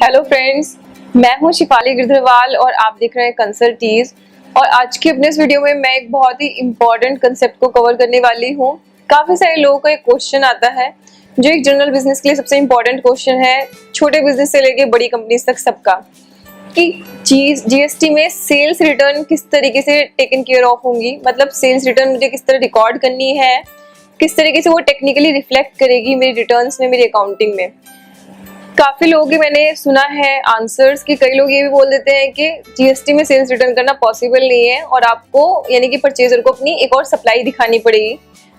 Hello friends, मैं हूं शिफाली गिरधरवाल और आप देख रहे हैं कंसल्टीज। और आज के अपने इस वीडियो में मैं एक बहुत ही इम्पोर्टेंट कंसेप्ट को कवर करने वाली हूं। काफ़ी सारे लोगों का एक क्वेश्चन आता है जो एक जनरल बिजनेस के लिए सबसे इम्पोर्टेंट क्वेश्चन है, छोटे बिजनेस से लेके बड़ी कंपनीज तक सबका, कि जीएसटी में सेल्स रिटर्न किस तरीके से टेकन केयर ऑफ होंगी। मतलब सेल्स रिटर्न मुझे किस तरह रिकॉर्ड करनी है, किस तरीके से वो टेक्निकली रिफ्लेक्ट करेगी मेरी रिटर्न्स में, मेरी अकाउंटिंग में। काफी लोगों की मैंने सुना है आंसर्स कि कई लोग ये भी बोल देते हैं कि जीएसटी में सेल्स रिटर्न करना पॉसिबल नहीं है और आपको यानी कि परचेजर को अपनी एक और सप्लाई दिखानी पड़ेगी।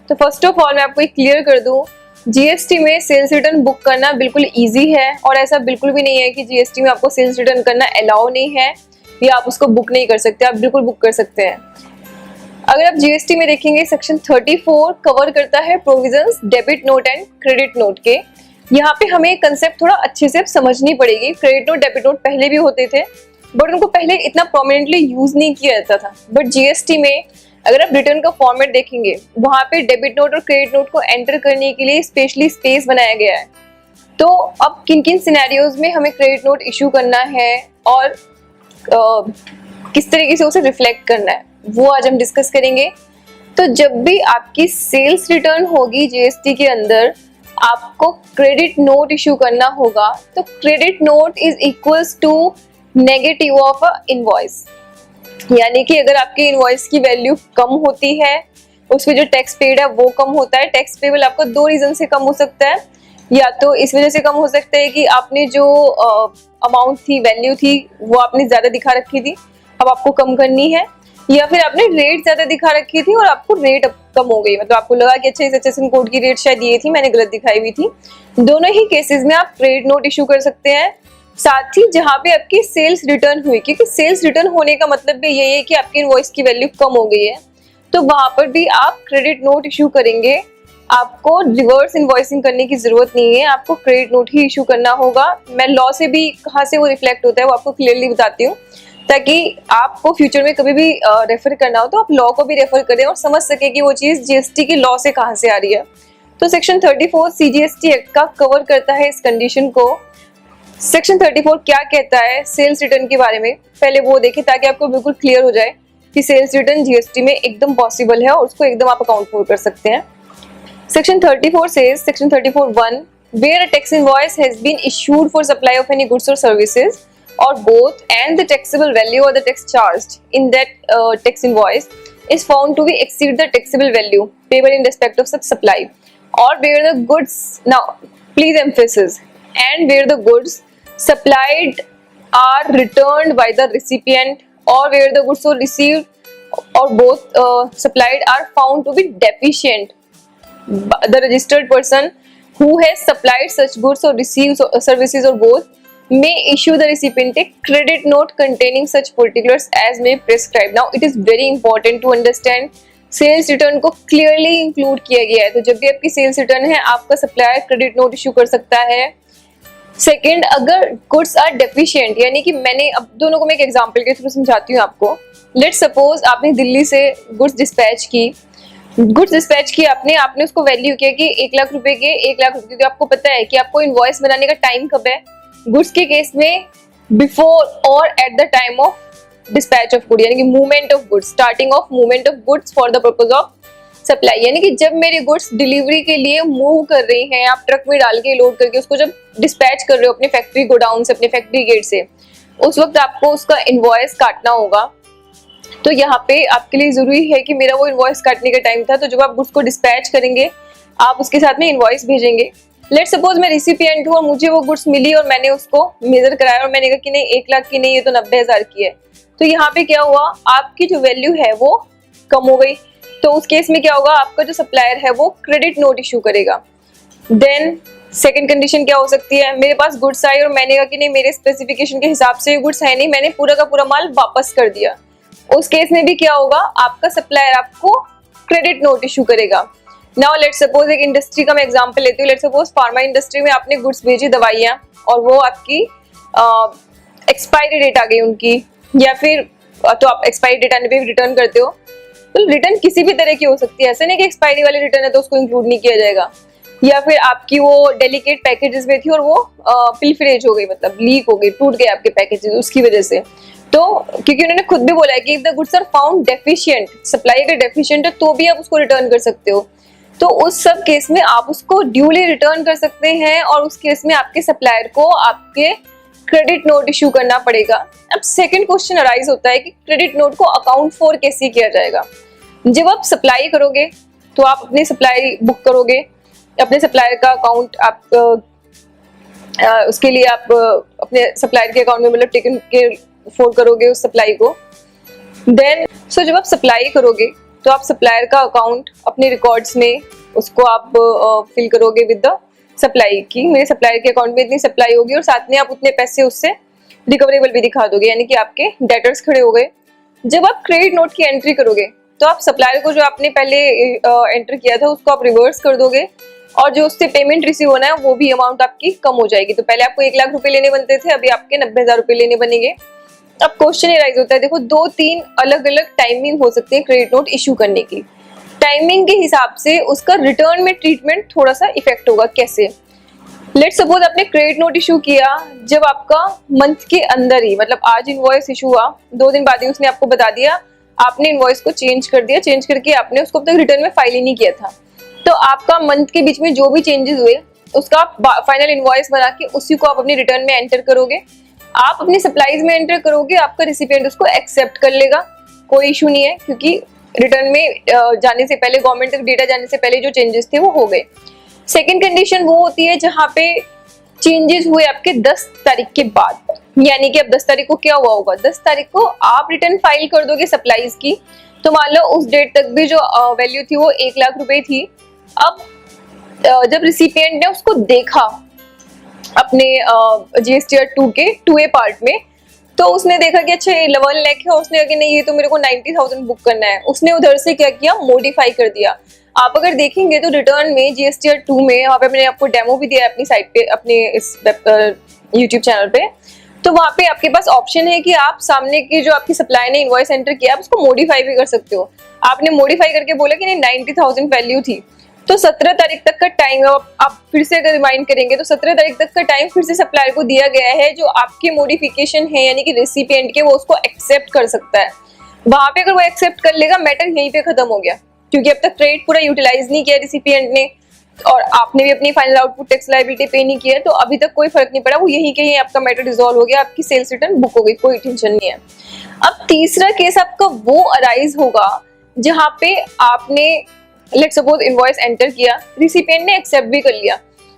तो फर्स्ट ऑफ ऑल मैं आपको एक क्लियर कर दूं, जीएसटी में सेल्स रिटर्न बुक करना बिल्कुल इजी है और ऐसा बिल्कुल भी नहीं है कि जीएसटी में आपको सेल्स रिटर्न करना अलाउ नहीं है या आप उसको बुक नहीं कर सकते। आप बिल्कुल बुक कर सकते हैं। अगर आप जीएसटी में देखेंगे, सेक्शन 34 कवर करता है provisions debit note and credit note के। यहाँ पे हमें कंसेप्ट थोड़ा अच्छे से समझनी पड़ेगी। क्रेडिट नोट डेबिट नोट पहले भी होते थे बट उनको पहले इतना प्रोमिनेंटली यूज नहीं किया जाता था। बट जीएसटी में अगर आप रिटर्न का फॉर्मेट देखेंगे, वहां पे डेबिट नोट और क्रेडिट नोट को एंटर करने के लिए स्पेशली स्पेस बनाया गया है। तो अब किन किन सिनेरियोज में हमें क्रेडिट नोट इशू करना है और किस तरीके से उसे रिफ्लेक्ट करना है, वो आज हम डिस्कस करेंगे। तो जब भी आपकी सेल्स रिटर्न होगी जीएसटी के अंदर, आपको क्रेडिट नोट इशू करना होगा। तो credit note is equals to negative of a invoice, यानी कि अगर आपकी इनवॉइस की वैल्यू कम होती है, उसमें जो टैक्स पेड है वो कम होता है। टैक्स पेबल आपको दो रीजन से कम हो सकता है, या तो इस वजह से कम हो सकता है कि आपने जो अमाउंट थी, वैल्यू थी, वो आपने ज्यादा दिखा रखी थी, अब आपको कम करनी है, या फिर आपने रेट ज्यादा दिखा रखी थी और आपको रेट कम हो गई। मतलब आपको लगा कि अच्छा इस HSN कोड की रेट शायद ये थी, मैंने गलत दिखाई हुई थी। दोनों ही केसेस में आप क्रेडिट नोट इशू कर सकते हैं। साथ ही जहां पे आपकी सेल्स रिटर्न हुई, क्योंकि सेल्स रिटर्न होने का मतलब भी यही है कि आपकी इनवॉइस की वैल्यू कम हो गई है, तो वहां पर भी आप क्रेडिट नोट इशू करेंगे। आपको रिवर्स इनवॉइसिंग करने की जरूरत नहीं है, आपको क्रेडिट नोट ही इशू करना होगा। मैं लॉ से भी कहाँ से वो रिफ्लेक्ट होता है वो आपको क्लियरली बताती हूँ, ताकि आपको फ्यूचर में कभी भी रेफर करना हो तो आप लॉ को भी रेफर करें और समझ सके कि वो चीज जीएसटी की लॉ से कहाँ से आ रही है। तो सेक्शन 34 सीजीएसटी एक्ट का कवर करता है इस कंडीशन को। सेक्शन 34 क्या कहता है सेल्स रिटर्न के बारे में, पहले वो देखें ताकि आपको बिल्कुल क्लियर हो जाए कि सेल्स रिटर्न जीएसटी में एकदम पॉसिबल है और उसको एकदम आप अकाउंट फॉर कर सकते हैं। सेक्शन 34 से section 34(1) where a tax invoice has been issued for supply of any goods और services or both and the taxable value or the tax charged in that tax invoice is found to be exceed the taxable value payable in respect of such supply, or where the goods, now please emphasis, and where the goods supplied are returned by the recipient, or where the goods so received or both supplied are found to be deficient, the registered person who has supplied such goods or received services or both may issue the recipient a credit note containing such particulars as may prescribe. Now it is very important to understand sales return को clearly include किया गया है। तो जब भी आपकी sales return है, आपका सप्लायर क्रेडिट नोट इशू कर सकता है। सेकंड, अगर गुड्स आर डेफिशिएंट, यानी कि मैंने अब दोनों को मैं एक एग्जांपल के थ्रू समझाती हूँ आपको। लेट्स सपोज आपने दिल्ली से गुड्स डिस्पैच की, आपने उसको वैल्यू किया कि 1 लाख रुपए के 1 लाख रुपए, क्योंकि आपको पता है कि आपको इनवॉइस बनाने का टाइम कब है। गुड्स के केस में बिफोर और at the time of dispatch of good, यानी कि movement of goods, starting of movement of goods for the purpose of supply, यानी कि जब मेरे गुड्स डिलीवरी के लिए मूव कर रही हैं, आप ट्रक में डाल के लोड करके उसको जब डिस्पैच कर रहे हो अपने फैक्ट्री गोडाउन से, अपने फैक्ट्री गेट से, उस वक्त आपको उसका इनवॉइस काटना होगा। तो यहाँ पे आपके लिए जरूरी है कि मेरा वो इनवॉइस काटने का टाइम था, तो जब आप गुड्स को डिस्पैच करेंगे आप उसके साथ में इनवॉइस भेजेंगे। लेट्स सपोज मैं रिसिपिएंट हूँ और मुझे वो गुड्स मिली और मैंने उसको मेजर कराया और मैंने कहा कि नहीं 1 लाख की नहीं, ये तो 90,000 की है। तो यहाँ पे क्या हुआ, आपकी जो वैल्यू है वो कम हो गई। तो उस केस में क्या होगा, आपका जो सप्लायर है वो क्रेडिट नोट इशू करेगा। देन सेकंड कंडीशन क्या हो सकती है, मेरे पास गुड्स आई और मैंने कहा कि नहीं मेरे स्पेसिफिकेशन के हिसाब से गुड्स है नहीं, मैंने पूरा का पूरा माल वापस कर दिया। उस केस में भी क्या होगा, आपका सप्लायर आपको क्रेडिट नोट इशू करेगा। नाउ लेट्स सपोज एक इंडस्ट्री का मैं एग्जांपल लेती हूँ। लेट्स सपोज फार्मा इंडस्ट्री में आपने गुड्स भेजी, दवाइयाँ, और वो आपकी एक्सपायरी डेट आ गई उनकी, या फिर तो आप एक्सपायरी डेट आने पे रिटर्न करते हो। तो रिटर्न किसी भी तरह की हो सकती है, ऐसा नहीं कि एक्सपायरी वाली रिटर्न है तो उसको इंक्लूड नहीं किया जाएगा। या फिर आपकी वो डेलिकेट पैकेजेस में थी और वो पिलफरेज हो गई, मतलब लीक हो गई, टूट गए आपके पैकेजेस उसकी वजह से। तो क्योंकि उन्होंने खुद भी बोला है कि if the goods are found deficient, supply अगर डेफिशिएंट है तो भी आप उसको रिटर्न कर सकते हो। तो उस सब केस में आप उसको ड्यूली रिटर्न कर सकते हैं और उस केस में आपके सप्लायर को आपके क्रेडिट नोट इशू करना पड़ेगा। अब सेकंड क्वेश्चन अराइज होता है कि क्रेडिट नोट को अकाउंट फॉर कैसे किया जाएगा। जब आप सप्लाई करोगे तो आप अपनी सप्लाई बुक करोगे, अपने सप्लायर का अकाउंट आप उसके लिए आप अपने सप्लायर के अकाउंट में मतलब टेकन के फॉर करोगे उस सप्लाई को। देन जब आप सप्लाई करोगे तो आप सप्लायर का अकाउंट अपने रिकॉर्ड्स में उसको आप फिल करोगे विद द सप्लाई की मेरे सप्लायर के अकाउंट में इतनी सप्लाई होगी, और साथ में आप उतने पैसे उससे रिकवरेबल भी दिखा दोगे, यानी कि आपके डेटर्स खड़े हो गए। जब आप क्रेडिट नोट की एंट्री करोगे तो आप सप्लायर को जो आपने पहले एंटर किया था उसको आप रिवर्स कर दोगे, और जो उससे पेमेंट रिसीव होना है वो भी अमाउंट आपकी कम हो जाएगी। तो पहले आपको 1 लाख रुपए लेने बनते थे, अभी आपके 90,000 रुपए लेने बनेंगे। अब क्वेश्चन ये राइज होता है, देखो 2-3 अलग अलग टाइमिंग हो सकती है क्रेडिट नोट इशू करने की। टाइमिंग के हिसाब से उसका रिटर्न में ट्रीटमेंट थोड़ा सा इफेक्ट होगा। कैसे? लेट्स सपोज आपने क्रेडिट नोट इशू किया जब आपका मंथ के अंदर ही, मतलब आज इनवॉइस इशू हुआ, 2 दिन बाद ही उसने आपको बता दिया, आपने इनवॉइस को चेंज कर दिया, चेंज करके आपने उसको अब तक रिटर्न में फाइल ही नहीं किया था। तो आपका मंथ के बीच में जो भी चेंजेस हुए उसका फाइनल इनवॉइस बना के उसी को आप अपने रिटर्न में एंटर करोगे, आप अपनी सप्लाईज में एंटर करोगे, आपका रिसिपिएंट उसको एक्सेप्ट कर लेगा, कोई इशू नहीं है, क्योंकि रिटर्न में जाने से पहले, गवर्नमेंट तक डेटा जाने से पहले जो चेंजेस थे वो हो गए। सेकेंड कंडीशन वो होती है जहां पे चेंजेस हुए आपके 10 तारीख के बाद, यानी कि अब 10 तारीख को क्या हुआ होगा, 10 तारीख को आप रिटर्न फाइल कर दोगे सप्लाईज की, तो मान लो उस डेट तक भी जो वैल्यू थी वो 1 लाख रुपए थी। अब जब रिसिपिएंट ने उसको देखा अपने GSTR 2 के 2A पार्ट में, तो उसने देखा कि अच्छा ये 1 लाख है, उसने कहा कि नहीं ये तो मेरे को 90,000 बुक करना है, उसने उधर से क्या किया, मॉडिफाई कर दिया। आप अगर देखेंगे तो रिटर्न में GSTR 2 में, वहाँ पे मैंने आपको डेमो भी दिया है अपनी साइट पे, अपने इस यूट्यूब चैनल पे, तो वहाँ पे आपके पास ऑप्शन है कि आप सामने की जो आपकी सप्लाई ने इनवॉइस एंटर किया आप उसको मॉडिफाई भी कर सकते हो। आपने मॉडिफाई करके बोला कि नहीं 90,000 वैल्यू थी, तो 17 तारीख तक का टाइम, आप फिर से अगर रिमाइंड करेंगे तो 17 तारीख तक का टाइम फिर से सप्लायर को दिया गया है, जो आपके मॉडिफिकेशन है यानी कि रेसिपिएंट के, वो उसको एक्सेप्ट कर सकता है। वहां पे अगर वो एक्सेप्ट कर लेगा, मैटर यहीं पे खत्म हो गया, क्योंकि अब तक क्रेडिट पूरा यूटिलाइज नहीं किया रेसिपिएंट ने और आपने भी अपनी फाइनल आउटपुट टैक्स लायबिलिटी पे नहीं किया, तो अभी तक कोई फर्क नहीं पड़ा, वो यहीं के यहीं आपका मैटर रिजॉल्व हो गया, आपकी सेल्स रिटर्न बुक हो गई, कोई टेंशन नहीं है। अब तीसरा केस आपका वो अराइज होगा जहां पे आपने लेट्स सपोज इनवॉइस एंटर किया, रिसिपिएंट ने एक्सेप्ट भी कर लिया,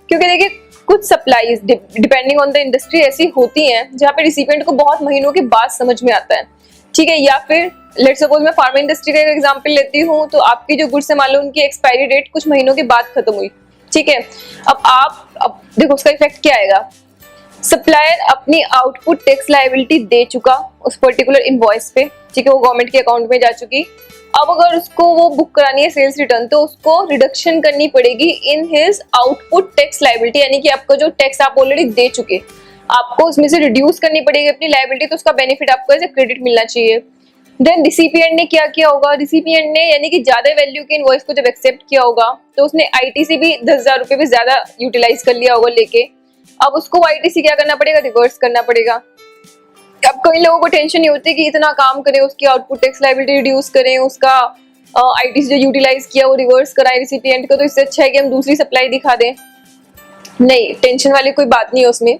क्योंकि देखिए कुछ supplies depending on the industry ऐसी होती हैं जहाँ पे रिसिपिएंट को बहुत महीनों के बाद समझ में आता है, ठीक है। या फिर लेट्स सपोज मैं फार्मा इंडस्ट्री का एक एग्जांपल लेती हूँ, तो आपकी जो गुड्स है मान लो उनकी एक्सपायरी डेट कुछ महीनों के बाद खत्म हुई, ठीक है। अब देखो उसका इफेक्ट क्या आएगा, सप्लायर अपनी आउटपुट टैक्स लायबिलिटी दे चुका उस पर्टिकुलर इनवॉइस पे, ठीक है, वो गवर्नमेंट के अकाउंट में जा चुकी। अब अगर उसको वो बुक करानी है सेल्स रिटर्न, तो उसको रिडक्शन करनी पड़ेगी in his output tax liability, यानी कि आपका जो टैक्स आप ऑलरेडी दे चुके, आपको उसमें से रिड्यूस करनी पड़ेगी अपनी लायबिलिटी, तो उसका बेनिफिट आपको एज ए क्रेडिट मिलना चाहिए। देन रिसिपिएंट ने क्या किया होगा, रिसिपिएंट ने यानी कि ज्यादा वैल्यू के इनवॉइस को जब एक्सेप्ट किया होगा, तो उसने ITC भी 10,000 रुपए भी ज्यादा यूटिलाइज कर लिया होगा लेके, अब उसको ITC क्या करना पड़ेगा, रिवर्स करना पड़ेगा। अब कई लोगों को टेंशन नहीं होती कि इतना काम करें, उसकी आउटपुट टैक्स लायबिलिटी रिड्यूस करें, उसका ITC जो यूटिलाइज किया वो रिवर्स कराएं रिसिपिएंट को, तो इससे अच्छा है कि हम दूसरी सप्लाई दिखा दें। नहीं, टेंशन वाली कोई बात नहीं है उसमें।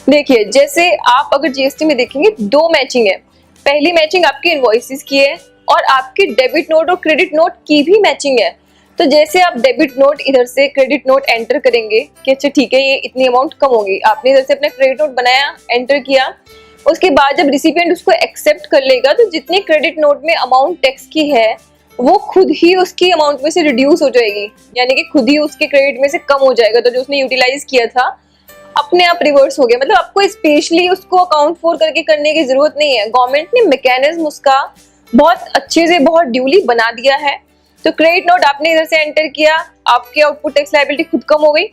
देखिए जैसे आप अगर GST में देखेंगे 2 मैचिंग है, पहली मैचिंग आपकी इनवॉइसेस की है और आपकी डेबिट नोट और क्रेडिट नोट की भी मैचिंग है। तो जैसे आप डेबिट नोट इधर से क्रेडिट नोट एंटर करेंगे कि अच्छा ठीक है ये इतनी अमाउंट कम होगी, आपने इधर से अपना क्रेडिट नोट बनाया, एंटर किया, उसके बाद जब रिसिपिएंट उसको एक्सेप्ट कर लेगा, तो जितनी क्रेडिट नोट में अमाउंट टैक्स की है वो खुद ही उसकी अमाउंट में से रिड्यूस हो जाएगी, यानी कि खुद ही उसके क्रेडिट में से कम हो जाएगा। तो जो उसने यूटिलाइज किया था अपने आप रिवर्स हो गया, मतलब आपको स्पेशली उसको अकाउंट फॉर करके करने की जरूरत नहीं है, गवर्नमेंट ने मैकेनिज्म उसका बहुत अच्छे से बहुत ड्यूली बना दिया है। तो क्रेडिट नोट आपने इधर से एंटर किया, आपकी आउटपुट टैक्स लायबिलिटी खुद कम हो गई,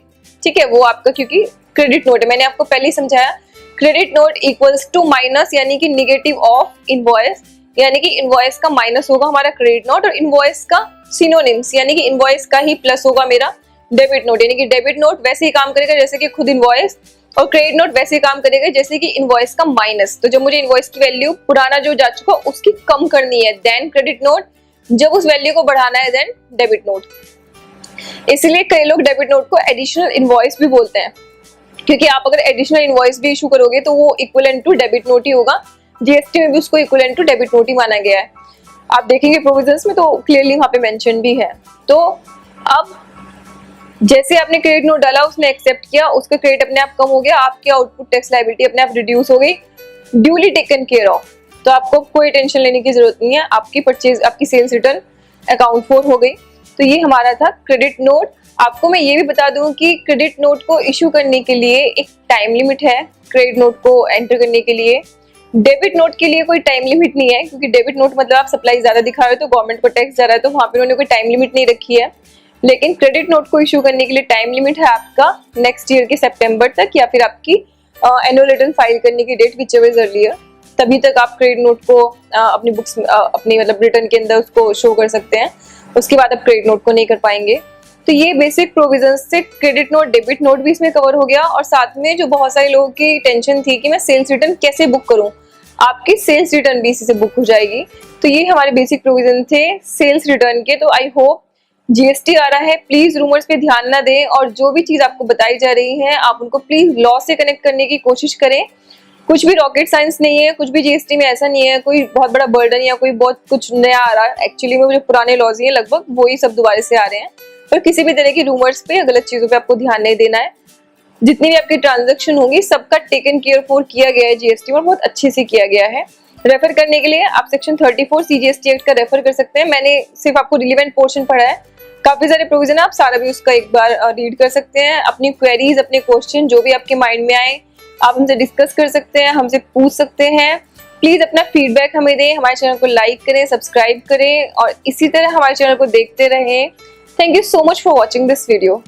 ठीक है, वो आपका क्योंकि क्रेडिट नोट है, मैंने आपको पहले ही समझाया, credit note equals to minus यानी कि निगेटिव ऑफ इनवॉइस, यानी कि इनवॉइस का माइनस होगा हमारा क्रेडिट नोट, और इनवॉइस का सिनोनिम्स यानी कि इनवॉइस का ही प्लस होगा मेरा डेबिट नोट, यानी कि डेबिट नोट वैसे ही काम करेगा जैसे कि खुद इनवॉइस, और क्रेडिट नोट वैसे ही काम करेगा जैसे कि इनवॉइस का माइनस। तो जब मुझे इनवॉइस की वैल्यू पुराना जो जा चुका उसकी कम करनी है देन क्रेडिट नोट, जब उस वैल्यू को बढ़ाना है देन डेबिट नोट। इसलिए कई लोग डेबिट नोट को एडिशनल इनवॉइस भी बोलते हैं, क्योंकि आप अगर एडिशनल इनवॉइस भी इशू करोगे तो वो इक्विवेलेंट टू डेबिट नोट ही होगा। जीएसटी में भी उसको इक्विवेलेंट टू डेबिट नोट ही माना गया है। आप देखेंगे प्रोविजंस में तो क्लियरली वहां पे मेंशन भी है। तो अब जैसे आपने क्रेडिट नोट डाला, उसने एक्सेप्ट किया, उसका क्रेडिट अपने आप कम हो गया, आपकी आउटपुट टैक्स लायबिलिटी अपने आप रिड्यूस हो गई, ड्यूली टेकन केयर ऑफ। तो आपको कोई टेंशन लेने की जरूरत नहीं है, आपकी परचेज, आपकी सेल्स रिटर्न अकाउंट फॉर हो गई। तो ये हमारा था क्रेडिट नोट। आपको मैं ये भी बता दूं कि क्रेडिट नोट को इशू करने के लिए एक टाइम लिमिट है, क्रेडिट नोट को एंटर करने के लिए। डेबिट नोट के लिए कोई टाइम लिमिट नहीं है, क्योंकि डेबिट नोट मतलब आप सप्लाई ज्यादा दिखा रहे हो तो गवर्नमेंट को टैक्स जा रहा है, तो वहां पर उन्होंने कोई टाइम लिमिट नहीं रखी है। लेकिन क्रेडिट नोट को इशू करने के लिए टाइम लिमिट है आपका नेक्स्ट ईयर के सितंबर तक, या फिर आपकी एनुअल रिटर्न फाइल करने की date whichever is earlier, तभी तक आप क्रेडिट नोट को अपनी बुक्स, अपनी मतलब रिटर्न के अंदर उसको शो कर सकते हैं। उसके बाद आप क्रेडिट नोट को नहीं कर पाएंगे। तो ये बेसिक प्रोविजंस से क्रेडिट नोट, डेबिट नोट भी इसमें कवर हो गया। और साथ में जो बहुत सारे लोगों की टेंशन थी कि मैं सेल्स रिटर्न कैसे बुक करूं, आपकी सेल्स रिटर्न भी इसी से बुक हो जाएगी। तो ये हमारे बेसिक प्रोविजन थे सेल्स रिटर्न के। तो आई होप जीएसटी आ रहा है, प्लीज रूमर्स पे ध्यान ना दें, और जो भी चीज आपको बताई जा रही है आप उनको प्लीज लॉ से कनेक्ट करने की कोशिश करें। कुछ भी रॉकेट साइंस नहीं है, कुछ भी जीएसटी में ऐसा नहीं है कोई बहुत बड़ा बर्डन या कोई बहुत कुछ नया आ रहा है। एक्चुअली में जो पुराने लॉज हैं लगभग वही सब दोबारा से आ रहे हैं। पर किसी भी तरह की रूमर्स पे या गलत चीजों पे आपको ध्यान नहीं देना है। जितनी भी आपकी ट्रांजेक्शन होंगी सबका टेकन केयर फॉर किया गया है जीएसटी में, बहुत अच्छे से किया गया है। रेफर करने के लिए आप सेक्शन 34 सीजीएसटी एक्ट का रेफर कर सकते हैं। मैंने सिर्फ आपको रिलेवेंट पोर्शन पढ़ा है, काफी सारे प्रोविजन है, आप सारा भी उसका एक बार रीड कर सकते हैं। अपनी क्वेरीज, अपने क्वेश्चन जो भी आपके माइंड में आए आप हमसे डिस्कस कर सकते हैं, हमसे पूछ सकते हैं। प्लीज अपना फीडबैक हमें दें, हमारे चैनल को लाइक करें, सब्सक्राइब करें और इसी तरह हमारे चैनल को देखते रहें। Thank you so much for watching this video.